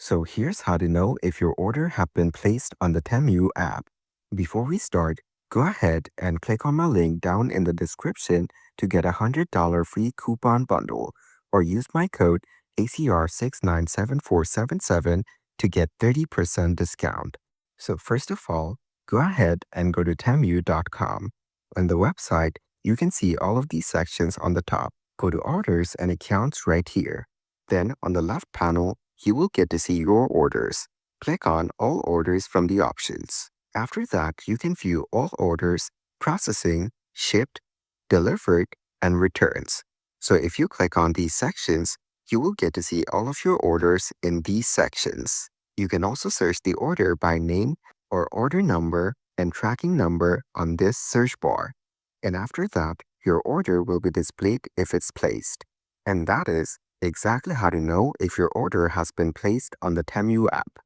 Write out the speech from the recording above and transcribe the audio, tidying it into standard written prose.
So here's how to know if your order have been placed on the Temu app. Before we start, go ahead and click on my link down in the description to get a $100 free coupon bundle, or use my code ACR697477 to get 30% discount. So first of all, go ahead and go to temu.com. On the website, you can see all of these sections on the top. Go to Orders and Accounts right here. Then on the left panel, you will get to see your orders. Click on All Orders from the options. After that, you can view all orders, processing, shipped, delivered, and returns. So if you click on these sections, you will get to see all of your orders in these sections. You can also search the order by name or order number and tracking number on this search bar. And after that, your order will be displayed if it's placed. And that is exactly how to know if your order has been placed on the Temu app.